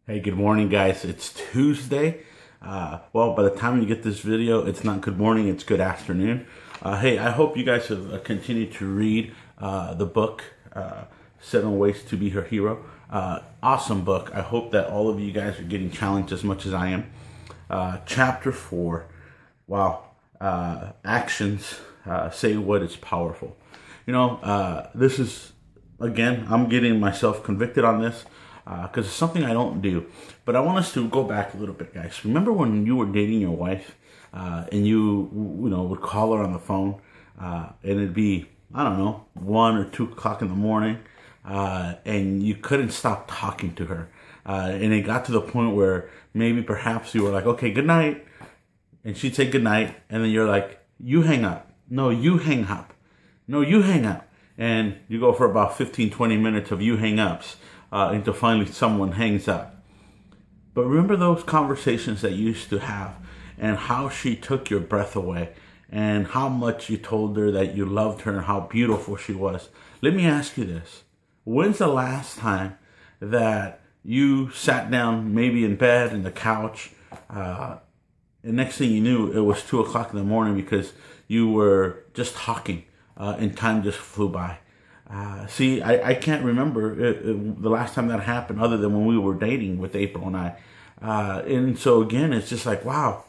Hey, good morning, guys. It's Tuesday. Well, by the time you get this video, it's not good morning, it's good afternoon. Hey, I hope you guys have continued to read the book, 7 Ways to Be Her Hero. Awesome book. I hope that all of you guys are getting challenged as much as I am. Chapter 4. Wow. Actions say what is powerful. This is, again, I'm getting myself convicted on this because it's something I don't do. But I want us to go back a little bit, guys. Remember when you were dating your wife and you would call her on the phone and it'd be, I don't know, 1 or 2 o'clock in the morning and you couldn't stop talking to her. And it got to the point where maybe perhaps you were like, okay, good night. And she'd say good night. And then you're like, you hang up. No, you hang up. No, you hang up. And you go for about 15, 20 minutes of you hang ups until finally someone hangs up. But remember those conversations that you used to have and how she took your breath away and how much you told her that you loved her and how beautiful she was. Let me ask you this. When's the last time that you sat down maybe in bed, in the couch, and next thing you knew, it was 2 o'clock in the morning because you were just talking and time just flew by? See, I can't remember the last time that happened other than when we were dating with April and I. And so again, it's just like, wow,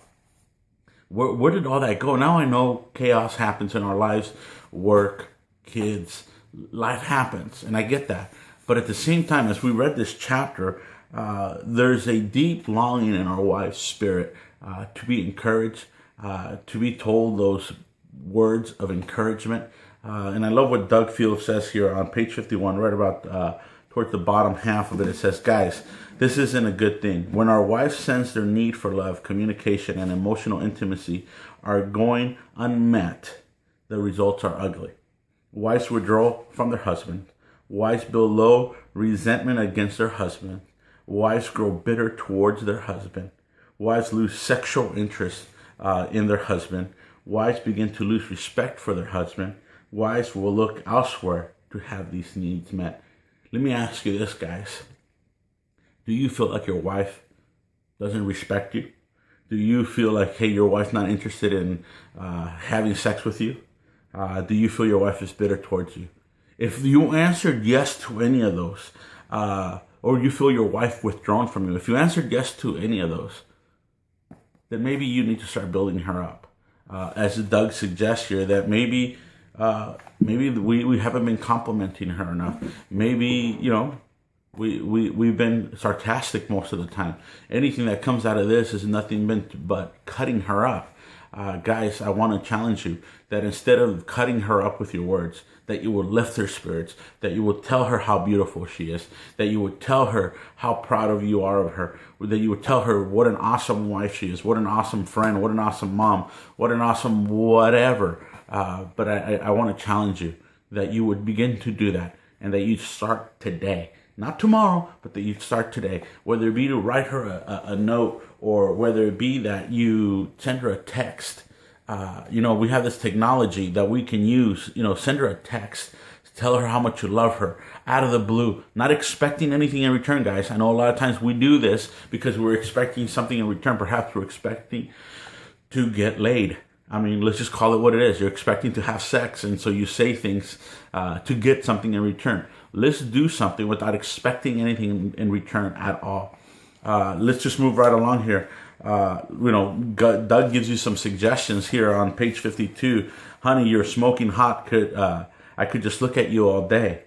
where did all that go? Now I know chaos happens in our lives, work, kids, life happens, and I get that. But at the same time, as we read this chapter, there's a deep longing in our wife's spirit to be encouraged, to be told those words of encouragement. And I love what Doug Field says here on page 51, right about towards the bottom half of it. It says, guys, this isn't a good thing. When our wives sense their need for love, communication, and emotional intimacy are going unmet, the results are ugly. Wives withdraw from their husband. Wives build low resentment against their husband. Wives grow bitter towards their husband. Wives lose sexual interest in their husband. Wives begin to lose respect for their husband. Wives will look elsewhere to have these needs met. Let me ask you this, guys. Do you feel like your wife doesn't respect you? Do you feel like, hey, your wife's not interested in having sex with you? Do you feel your wife is bitter towards you? If you answered yes to any of those, or you feel your wife withdrawn from you, if you answered yes to any of those, then maybe you need to start building her up. As Doug suggests here, that maybe we haven't been complimenting her enough. Maybe, we've been sarcastic most of the time. Anything that comes out of this is nothing but cutting her up. Guys, I want to challenge you that instead of cutting her up with your words, that you will lift her spirits, that you will tell her how beautiful she is, that you would tell her how proud of you are of her, that you would tell her what an awesome wife she is, what an awesome friend, what an awesome mom, what an awesome whatever. But I want to challenge you that you would begin to do that and that you start today. Not tomorrow, but that you start today. Whether it be to write her a note or whether it be that you send her a text. We have this technology that we can use. Send her a text. Tell her how much you love her out of the blue. Not expecting anything in return, guys. I know a lot of times we do this because we're expecting something in return. Perhaps we're expecting to get laid. I mean, let's just call it what it is. You're expecting to have sex, and so you say things to get something in return. Let's do something without expecting anything in return at all. Let's just move right along here. Doug gives you some suggestions here on page 52. Honey, you're smoking hot. I could just look at you all day.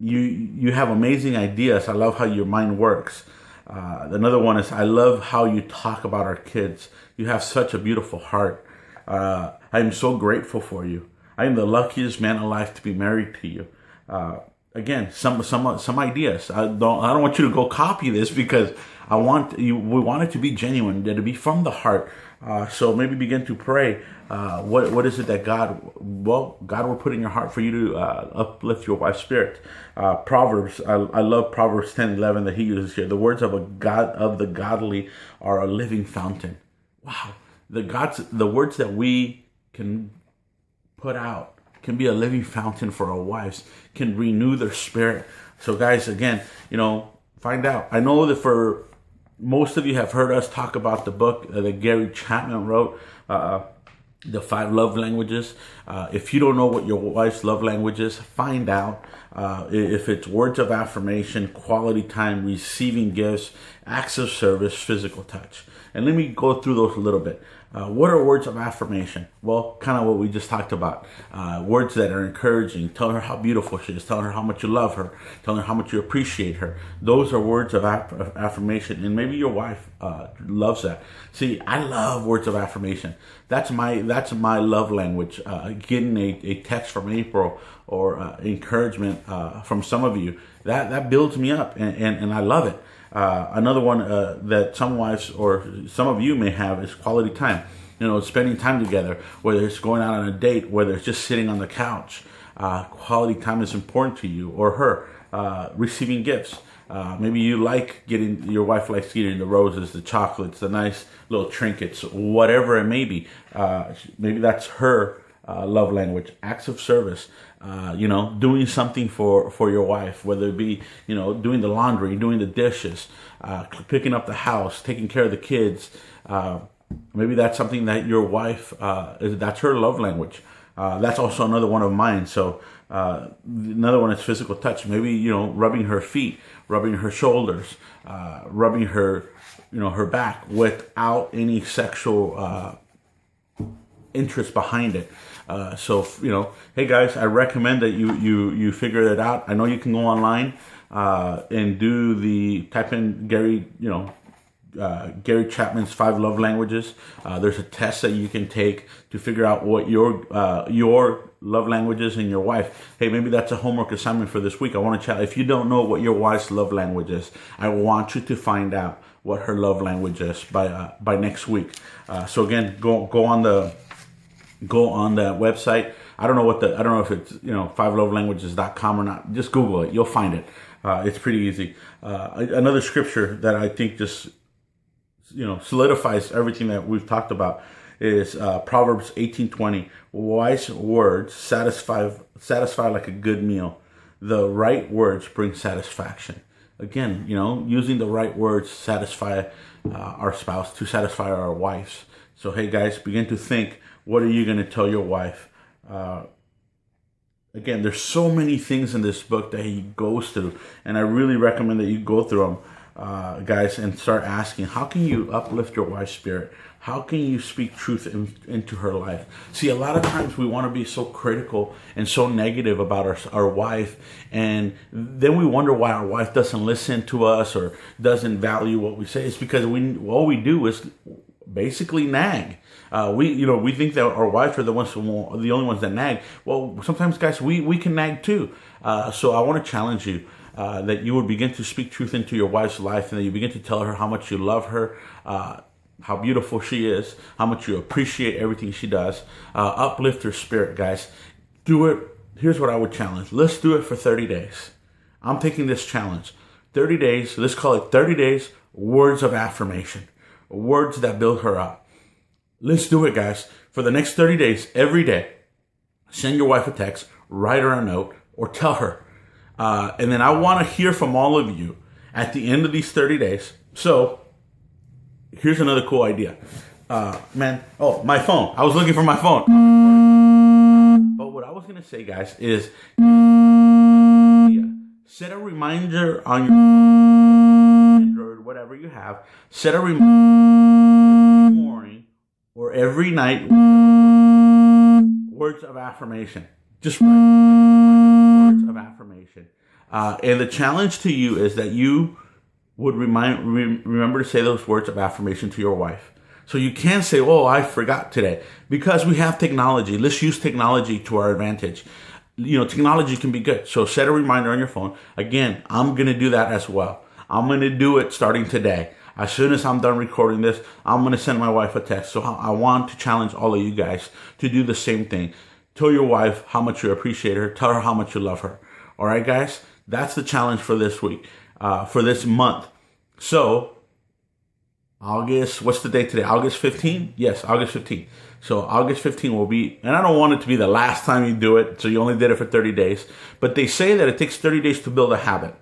You have amazing ideas. I love how your mind works. Another one is, I love how you talk about our kids. You have such a beautiful heart. I am so grateful for you. I am the luckiest man alive to be married to you. Again, some ideas. I don't want you to go copy this because we want it to be genuine, to be from the heart. So maybe begin to pray. What is it that God will put in your heart for you to uplift your wife's spirit? Proverbs. I love Proverbs 10:11 that he uses here. The words of the godly are a living fountain. Wow, the words that we can put out can be a living fountain for our wives, can renew their spirit. So guys, again, Find out. I know that for most of you have heard us talk about the book that Gary Chapman wrote, The 5 Love Languages. If you don't know what your wife's love language is, find out. If it's words of affirmation, quality time, receiving gifts, acts of service, physical touch. And let me go through those a little bit. What are words of affirmation? Well, kind of what we just talked about. Words that are encouraging. Tell her how beautiful she is. Tell her how much you love her. Tell her how much you appreciate her. Those are words of affirmation. And maybe your wife loves that. See, I love words of affirmation. That's my love language. Getting a text from April or encouragement from some of you, that builds me up, and I love it. Another one that some wives or some of you may have is quality time. Spending time together, whether it's going out on a date, whether it's just sitting on the couch. Quality time is important to you or her. Receiving gifts. Maybe you like your wife likes getting the roses, the chocolates, the nice little trinkets, whatever it may be. Maybe that's her love language. Acts of service. Doing something for your wife, whether it be, doing the laundry, doing the dishes, picking up the house, taking care of the kids. Maybe that's something that your wife, that's her love language. That's also another one of mine. So another one is physical touch. Maybe, rubbing her feet, rubbing her shoulders, rubbing her, her back without any sexual interest behind it. Hey guys, I recommend that you figure it out. I know you can go online and type in Gary Chapman's 5 Love Languages. There's a test that you can take to figure out what your love language is and your wife. Hey, maybe that's a homework assignment for this week. I want to chat. If you don't know what your wife's love language is, I want you to find out what her love language is by next week. So again, go on the website. I don't know if it's 5lovelanguages.com or not. Just Google it. You'll find it. It's pretty easy. Another scripture that I think just solidifies everything that we've talked about is Proverbs 18:20. Wise words satisfy like a good meal. The right words bring satisfaction. Again, using the right words satisfy our spouse, to satisfy our wives. So hey guys, begin to think. What are you going to tell your wife? Again, there's so many things in this book that he goes through, and I really recommend that you go through them, guys, and start asking, how can you uplift your wife's spirit? How can you speak truth into her life? See, a lot of times we want to be so critical and so negative about our wife, and then we wonder why our wife doesn't listen to us or doesn't value what we say. It's because all we do is basically nag. We think that our wives are the only ones that nag. Well, sometimes, guys, we can nag too. So I want to challenge you that you would begin to speak truth into your wife's life, and that you begin to tell her how much you love her, how beautiful she is, how much you appreciate everything she does. Uplift her spirit, guys. Do it. Here's what I would challenge. Let's do it for 30 days. I'm taking this challenge. 30 days. Let's call it 30 days. Words of affirmation. Words that build her up. Let's do it, guys. For the next 30 days, every day, send your wife a text, write her a note, or tell her. And then I want to hear from all of you at the end of these 30 days. So here's another cool idea. My phone. I was looking for my phone. But what I was going to say, guys, is set a reminder on your phone, Android, whatever you have. Set a reminder every morning or every night. Words of affirmation. Just write words of affirmation. And the challenge to you is that you would remember to say those words of affirmation to your wife. So you can't say, oh, I forgot today. Because we have technology. Let's use technology to our advantage. Technology can be good. So set a reminder on your phone. Again, I'm going to do that as well. I'm going to do it starting today. As soon as I'm done recording this, I'm going to send my wife a text. So I want to challenge all of you guys to do the same thing. Tell your wife how much you appreciate her. Tell her how much you love her. All right, guys? That's the challenge for this week, for this month. So, what's the date today? August 15? Yes, August 15. So August 15 will be, and I don't want it to be the last time you do it, so you only did it for 30 days. But they say that it takes 30 days to build a habit.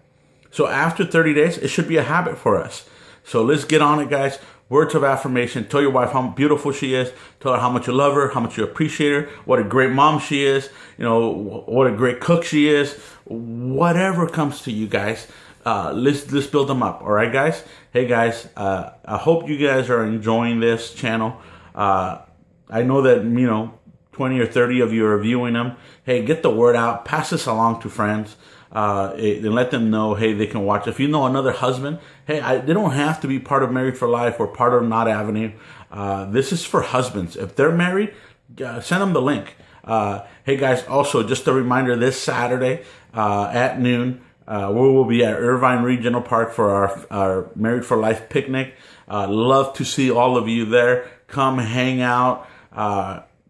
So after 30 days, it should be a habit for us. So let's get on it, guys. Words of affirmation. Tell your wife how beautiful she is. Tell her how much you love her, how much you appreciate her, what a great mom she is, what a great cook she is. Whatever comes to you guys, let's build them up. All right, guys? Hey, guys, I hope you guys are enjoying this channel. I know that, 20 or 30 of you are viewing them. Hey, get the word out. Pass this along to friends. And let them know, hey, they can watch. If you know another husband, hey, they don't have to be part of Married for Life or part of Not Avenue. This is for husbands. If they're married, send them the link. Hey, guys, also, just a reminder, this Saturday at noon, we will be at Irvine Regional Park for our Married for Life picnic. Love to see all of you there. Come hang out,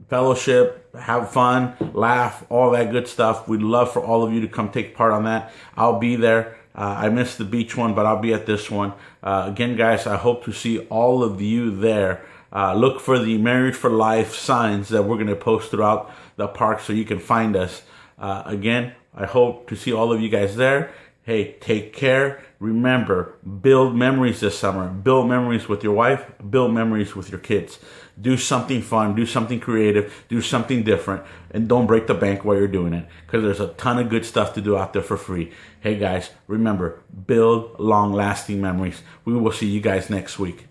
fellowship, have fun, laugh, all that good stuff. We'd love for all of you to come take part on that. I'll be there. I missed the beach one, but I'll be at this one. Again, guys, I hope to see all of you there. Look for the Married for Life signs that we're going to post throughout the park so you can find us. Again, I hope to see all of you guys there. Hey, take care. Remember, build memories this summer. Build memories with your wife. Build memories with your kids. Do something fun. Do something creative. Do something different. And don't break the bank while you're doing it, because there's a ton of good stuff to do out there for free. Hey, guys, remember, build long-lasting memories. We will see you guys next week.